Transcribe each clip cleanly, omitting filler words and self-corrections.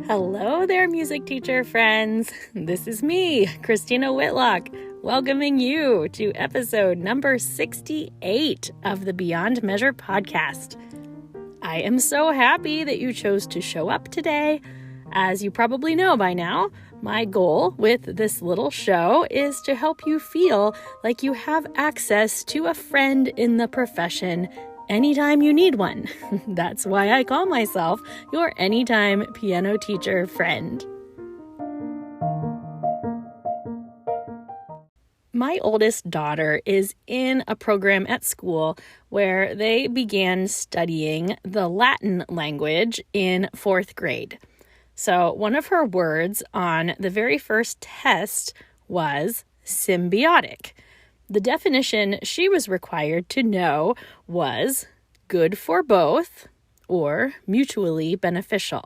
Hello there, music teacher friends. This is me, Christina Whitlock, welcoming you to episode number 68 of the Beyond Measure podcast. I am so happy that you chose to show up today. As you probably know by now, my goal with this little show is to help you feel like you have access to a friend in the profession anytime you need one. That's why I call myself your anytime piano teacher friend. My oldest daughter is in a program at school where they began studying the Latin language in 4th grade. So one of her words on the very first test was symbiotic. The definition she was required to know was good for both or mutually beneficial.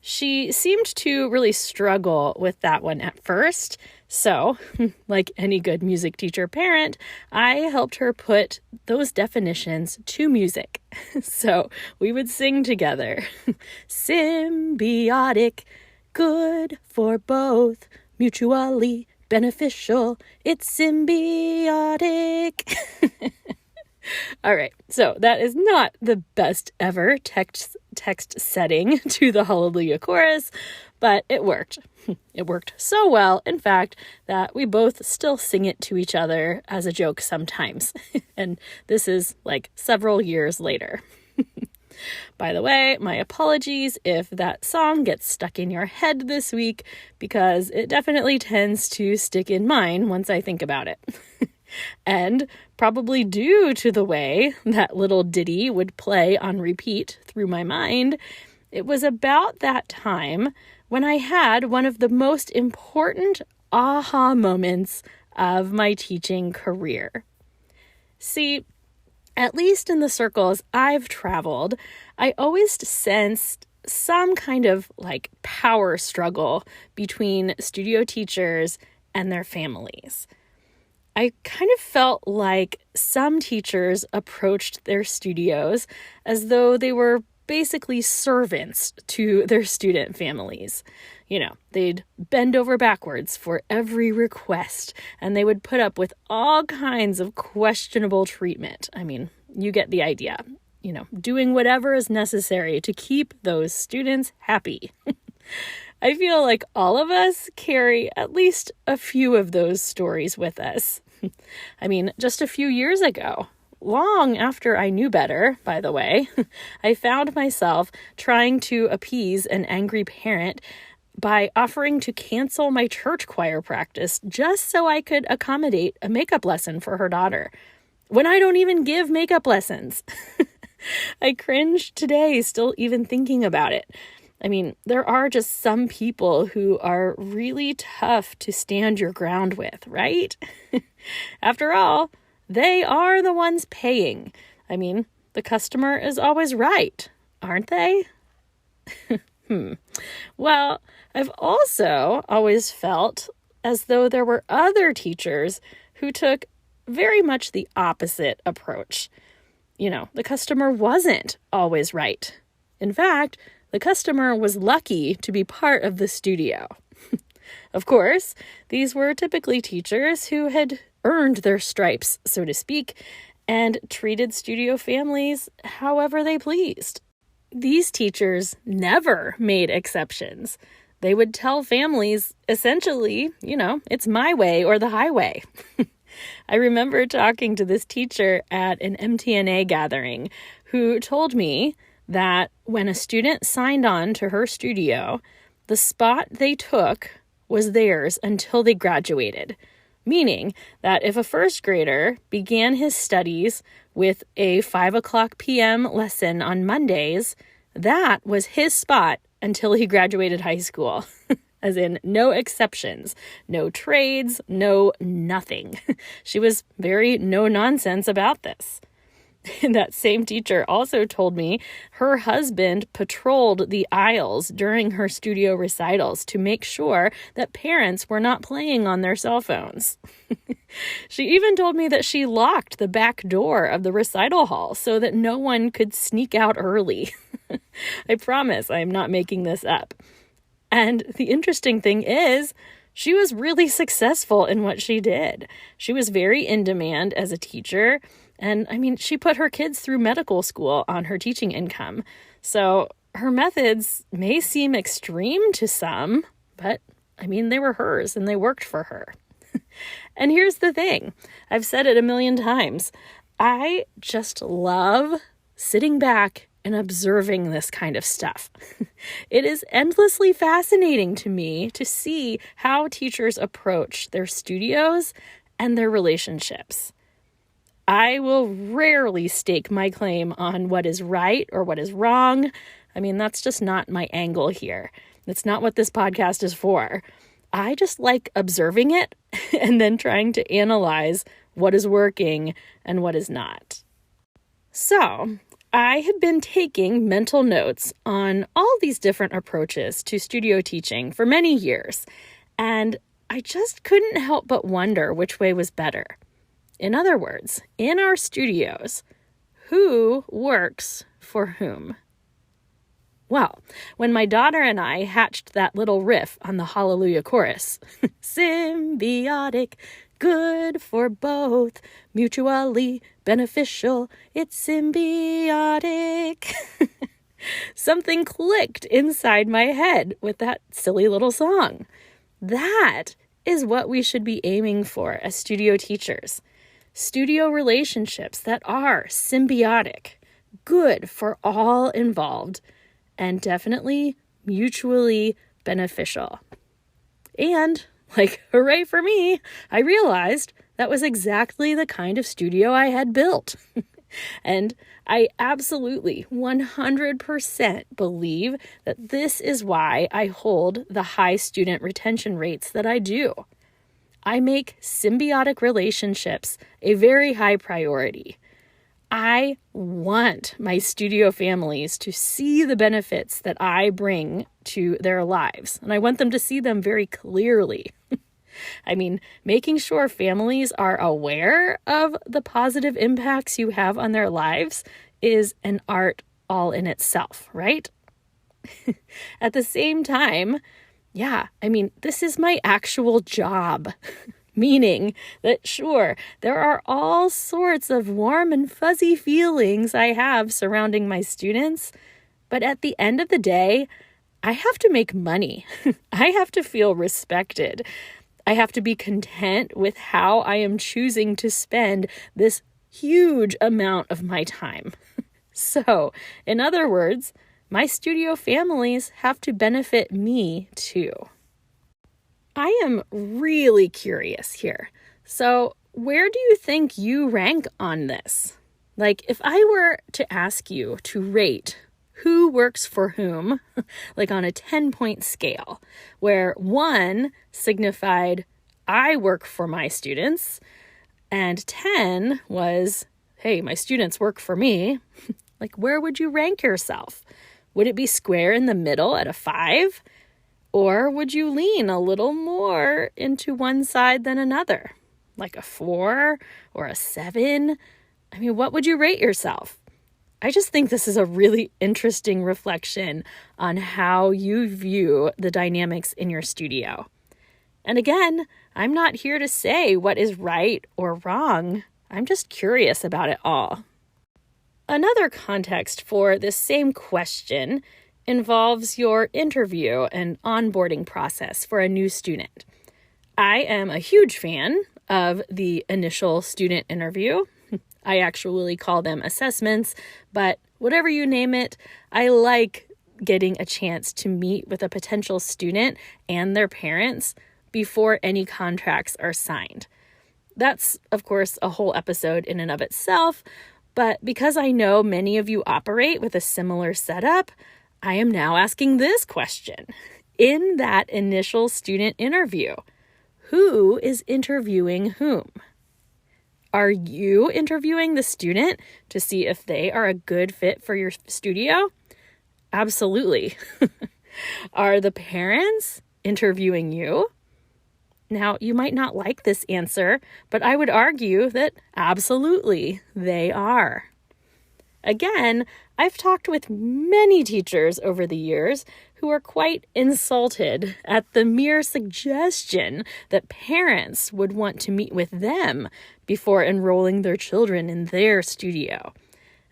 She seemed to really struggle with that one at first. So, like any good music teacher parent, I helped her put those definitions to music. So we would sing together. Symbiotic, good for both, mutually beneficial, it's symbiotic. All right, so that is not the best ever text setting to the Hallelujah chorus, but it worked. It worked so well, in fact, that we both still sing it to each other as a joke sometimes. And this is like several years later. By the way, my apologies if that song gets stuck in your head this week, because it definitely tends to stick in mine once I think about it. And probably due to the way that little ditty would play on repeat through my mind, it was about that time when I had one of the most important aha moments of my teaching career. See, at least in the circles I've traveled, I always sensed some kind of like power struggle between studio teachers and their families. I kind of felt like some teachers approached their studios as though they were basically servants to their student families. You know, they'd bend over backwards for every request, and they would put up with all kinds of questionable treatment. I mean, you get the idea. You know, doing whatever is necessary to keep those students happy. I feel like all of us carry at least a few of those stories with us. I mean, just a few years ago, long after I knew better, by the way, I found myself trying to appease an angry parent by offering to cancel my church choir practice just so I could accommodate a makeup lesson for her daughter, when I don't even give makeup lessons. I cringe today, still even thinking about it. I mean, there are just some people who are really tough to stand your ground with, right? After all, they are the ones paying. I mean, the customer is always right, aren't they? Well, I've also always felt as though there were other teachers who took very much the opposite approach. You know, the customer wasn't always right. In fact, the customer was lucky to be part of the studio. Of course, these were typically teachers who had earned their stripes, so to speak, and treated studio families however they pleased. These teachers never made exceptions. They would tell families, essentially, you know, it's my way or the highway. I remember talking to this teacher at an MTNA gathering who told me that when a student signed on to her studio, the spot they took was theirs until they graduated. Meaning that if a first grader began his studies with a 5:00 p.m. lesson on Mondays, that was his spot until he graduated high school. As in, no exceptions, no trades, no nothing. She was very no nonsense about this. That same teacher also told me her husband patrolled the aisles during her studio recitals to make sure that parents were not playing on their cell phones. She even told me that she locked the back door of the recital hall so that no one could sneak out early. I promise I'm not making this up. And the interesting thing is, she was really successful in what she did. She was very in demand as a teacher. And I mean, she put her kids through medical school on her teaching income. So her methods may seem extreme to some, but I mean, they were hers and they worked for her. And here's the thing. I've said it a million times. I just love sitting back and observing this kind of stuff. It is endlessly fascinating to me to see how teachers approach their studios and their relationships. I will rarely stake my claim on what is right or what is wrong. I mean, that's just not my angle here. That's not what this podcast is for. I just like observing it and then trying to analyze what is working and what is not. So, I had been taking mental notes on all these different approaches to studio teaching for many years, and I just couldn't help but wonder which way was better. In other words, in our studios, who works for whom? Well, when my daughter and I hatched that little riff on the Hallelujah chorus, symbiotic, good for both, mutually beneficial, it's symbiotic. Something clicked inside my head with that silly little song. That is what we should be aiming for as studio teachers. Studio relationships that are symbiotic, good for all involved, and definitely mutually beneficial. And, like, hooray for me, I realized that was exactly the kind of studio I had built. And I absolutely 100% believe that this is why I hold the high student retention rates that I do. I make symbiotic relationships a very high priority. I want my studio families to see the benefits that I bring to their lives, and I want them to see them very clearly. I mean, making sure families are aware of the positive impacts you have on their lives is an art all in itself, right? At the same time, this is my actual job. Meaning that, sure, there are all sorts of warm and fuzzy feelings I have surrounding my students, but at the end of the day, I have to make money. I have to feel respected. I have to be content with how I am choosing to spend this huge amount of my time. So, in other words, my studio families have to benefit me too. I am really curious here. So, where do you think you rank on this? Like, if I were to ask you to rate who works for whom, like on a 10-point scale, where 1 signified I work for my students, and 10 was, hey, my students work for me, like, where would you rank yourself? Would it be square in the middle at a 5? Or would you lean a little more into one side than another, like a 4 or a 7? I mean, what would you rate yourself? I just think this is a really interesting reflection on how you view the dynamics in your studio. And again, I'm not here to say what is right or wrong. I'm just curious about it all. Another context for this same question involves your interview and onboarding process for a new student. I am a huge fan of the initial student interview. I actually call them assessments, but whatever you name it, I like getting a chance to meet with a potential student and their parents before any contracts are signed. That's, of course, a whole episode in and of itself, but because I know many of you operate with a similar setup, I am now asking this question. In that initial student interview, who is interviewing whom? Are you interviewing the student to see if they are a good fit for your studio? Absolutely. Are the parents interviewing you? Now, you might not like this answer, but I would argue that absolutely they are. Again, I've talked with many teachers over the years who are quite insulted at the mere suggestion that parents would want to meet with them before enrolling their children in their studio.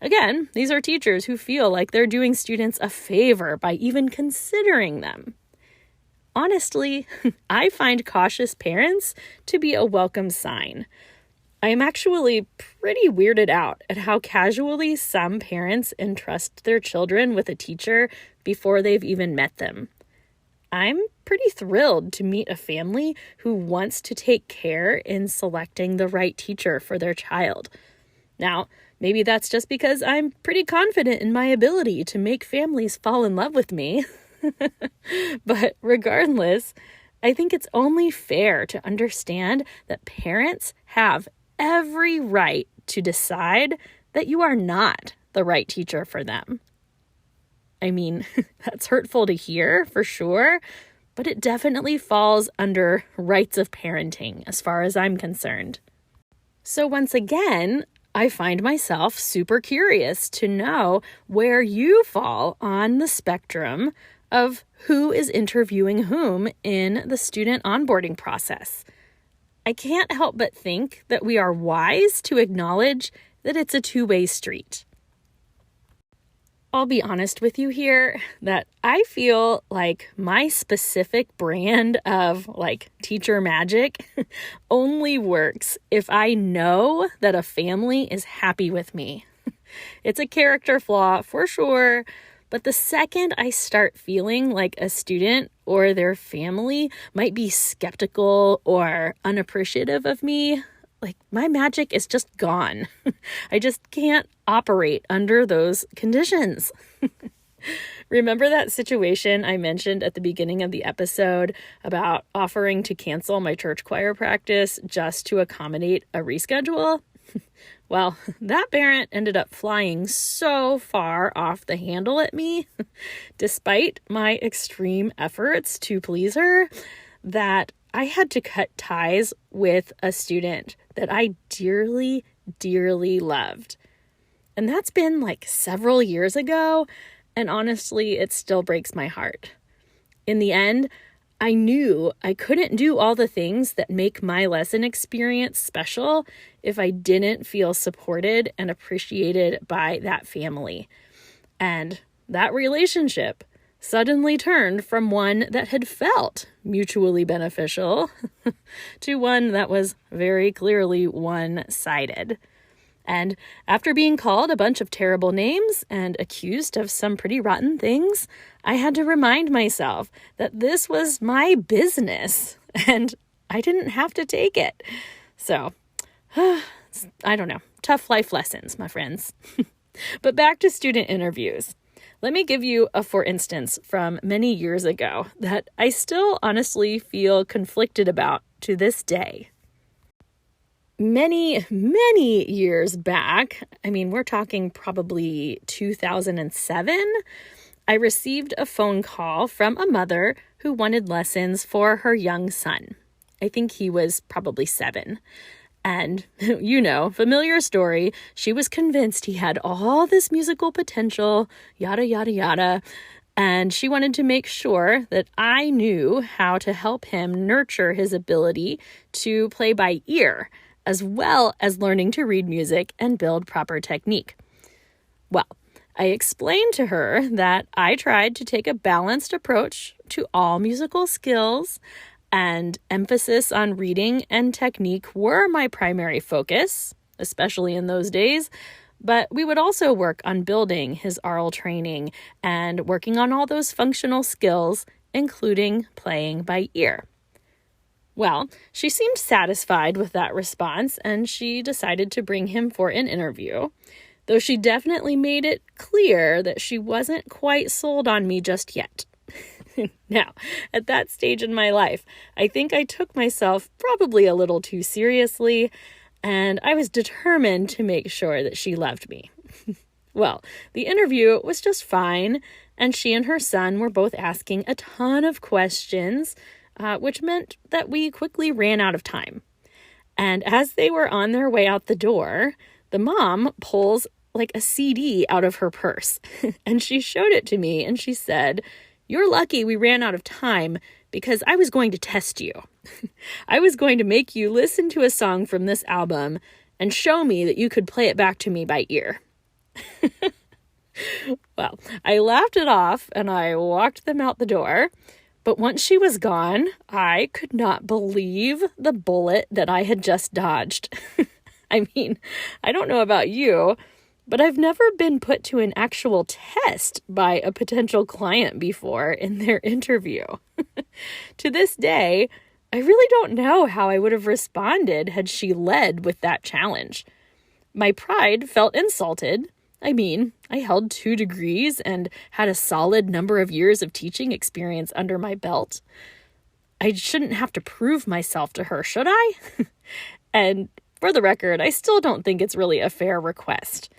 Again, these are teachers who feel like they're doing students a favor by even considering them. Honestly, I find cautious parents to be a welcome sign. I am actually pretty weirded out at how casually some parents entrust their children with a teacher before they've even met them. I'm pretty thrilled to meet a family who wants to take care in selecting the right teacher for their child. Now, maybe that's just because I'm pretty confident in my ability to make families fall in love with me. But regardless, I think it's only fair to understand that parents have every right to decide that you are not the right teacher for them. I mean, that's hurtful to hear for sure, but it definitely falls under rights of parenting as far as I'm concerned. So once again, I find myself super curious to know where you fall on the spectrum of who is interviewing whom in the student onboarding process. I can't help but think that we are wise to acknowledge that it's a two-way street. I'll be honest with you here that I feel like my specific brand of teacher magic only works if I know that a family is happy with me. It's a character flaw for sure, but the second I start feeling like a student or their family might be skeptical or unappreciative of me, my magic is just gone. I just can't operate under those conditions. Remember that situation I mentioned at the beginning of the episode about offering to cancel my church choir practice just to accommodate a reschedule? Well, that parent ended up flying so far off the handle at me, despite my extreme efforts to please her, that I had to cut ties with a student that I dearly, dearly loved. And that's been several years ago, and honestly, it still breaks my heart. In the end, I knew I couldn't do all the things that make my lesson experience special if I didn't feel supported and appreciated by that family. And that relationship suddenly turned from one that had felt mutually beneficial to one that was very clearly one-sided. And after being called a bunch of terrible names and accused of some pretty rotten things, I had to remind myself that this was my business and I didn't have to take it. So, I don't know. Tough life lessons, my friends. But back to student interviews. Let me give you a for instance from many years ago that I still honestly feel conflicted about to this day. Many, many years back, we're talking probably 2007, I received a phone call from a mother who wanted lessons for her young son. I think he was probably 7. And, familiar story, she was convinced he had all this musical potential, yada, yada, yada, and she wanted to make sure that I knew how to help him nurture his ability to play by ear, as well as learning to read music and build proper technique. Well, I explained to her that I tried to take a balanced approach to all musical skills, and emphasis on reading and technique were my primary focus, especially in those days, but we would also work on building his aural training and working on all those functional skills, including playing by ear. Well, she seemed satisfied with that response, and she decided to bring him for an interview, though she definitely made it clear that she wasn't quite sold on me just yet. Now, at that stage in my life, I think I took myself probably a little too seriously, and I was determined to make sure that she loved me. Well, the interview was just fine, and she and her son were both asking a ton of questions, which meant that we quickly ran out of time. And as they were on their way out the door, the mom pulls like a CD out of her purse and she showed it to me and she said, "You're lucky we ran out of time because I was going to test you. I was going to make you listen to a song from this album and show me that you could play it back to me by ear." Well, I laughed it off and I walked them out the door. But once she was gone, I could not believe the bullet that I had just dodged. I mean, I don't know about you, but I've never been put to an actual test by a potential client before in their interview. To this day, I really don't know how I would have responded had she led with that challenge. My pride felt insulted. I mean, I held 2 degrees and had a solid number of years of teaching experience under my belt. I shouldn't have to prove myself to her, should I? And for the record, I still don't think it's really a fair request.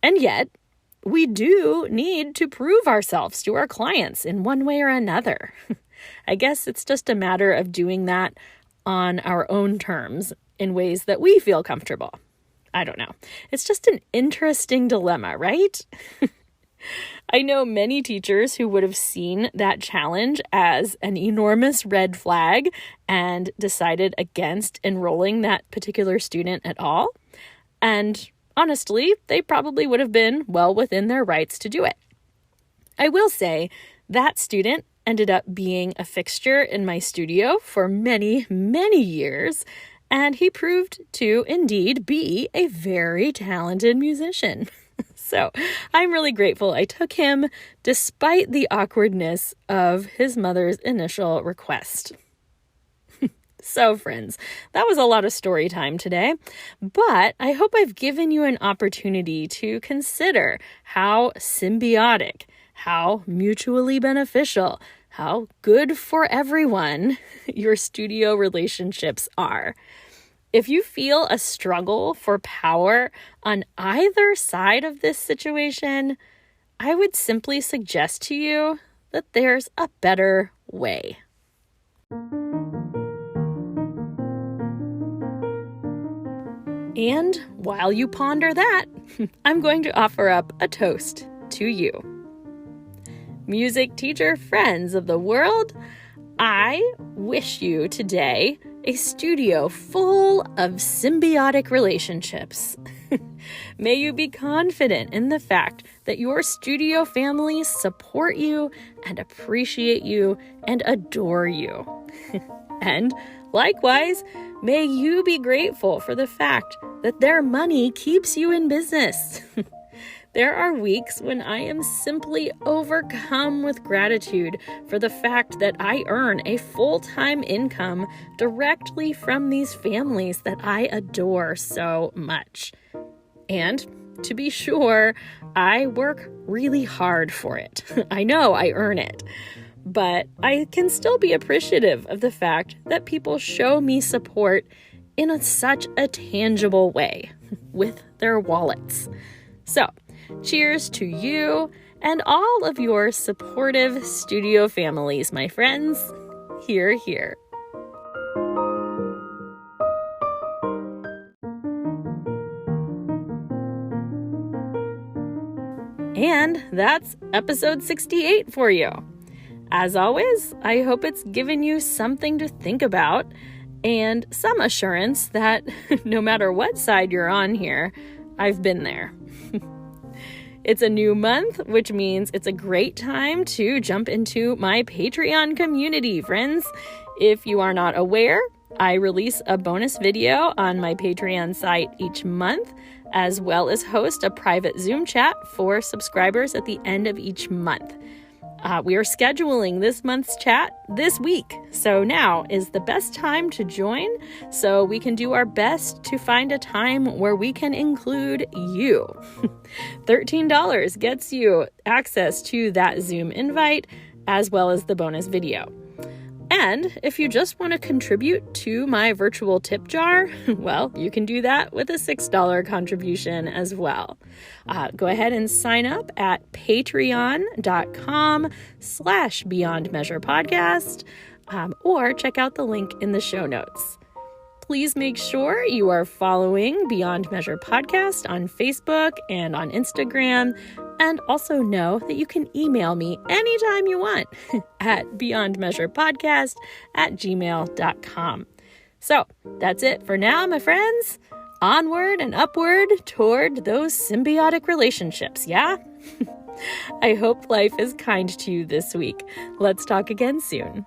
And yet, we do need to prove ourselves to our clients in one way or another. I guess it's just a matter of doing that on our own terms in ways that we feel comfortable. I don't know. It's just an interesting dilemma, right? I know many teachers who would have seen that challenge as an enormous red flag and decided against enrolling that particular student at all. And honestly, they probably would have been well within their rights to do it. I will say that student ended up being a fixture in my studio for many, many years. And he proved to indeed be a very talented musician. So I'm really grateful I took him despite the awkwardness of his mother's initial request. So friends, that was a lot of story time today, but I hope I've given you an opportunity to consider how symbiotic, how mutually beneficial, how good for everyone your studio relationships are. If you feel a struggle for power on either side of this situation, I would simply suggest to you that there's a better way. And while you ponder that, I'm going to offer up a toast to you. Music teacher friends of the world, I wish you today a studio full of symbiotic relationships. May you be confident in the fact that your studio families support you and appreciate you and adore you. And likewise, may you be grateful for the fact that their money keeps you in business. There are weeks when I am simply overcome with gratitude for the fact that I earn a full-time income directly from these families that I adore so much. And to be sure, I work really hard for it. I know I earn it. But I can still be appreciative of the fact that people show me support in such a tangible way with their wallets. So, cheers to you and all of your supportive studio families, my friends. Hear, hear. And that's episode 68 for you. As always, I hope it's given you something to think about and some assurance that no matter what side you're on here, I've been there. It's a new month, which means it's a great time to jump into my Patreon community, friends. If you are not aware, I release a bonus video on my Patreon site each month, as well as host a private Zoom chat for subscribers at the end of each month. We are scheduling this month's chat this week, so now is the best time to join so we can do our best to find a time where we can include you. $13 gets you access to that Zoom invite as well as the bonus video. And if you just want to contribute to my virtual tip jar, well, you can do that with a $6 contribution as well. Go ahead and sign up at patreon.com/beyondmeasurepodcast, or check out the link in the show notes. please make sure you are following Beyond Measure Podcast on Facebook and on Instagram. And also know that you can email me anytime you want at beyondmeasurepodcast@gmail.com. So that's it for now, my friends. Onward and upward toward those symbiotic relationships, yeah? I hope life is kind to you this week. Let's talk again soon.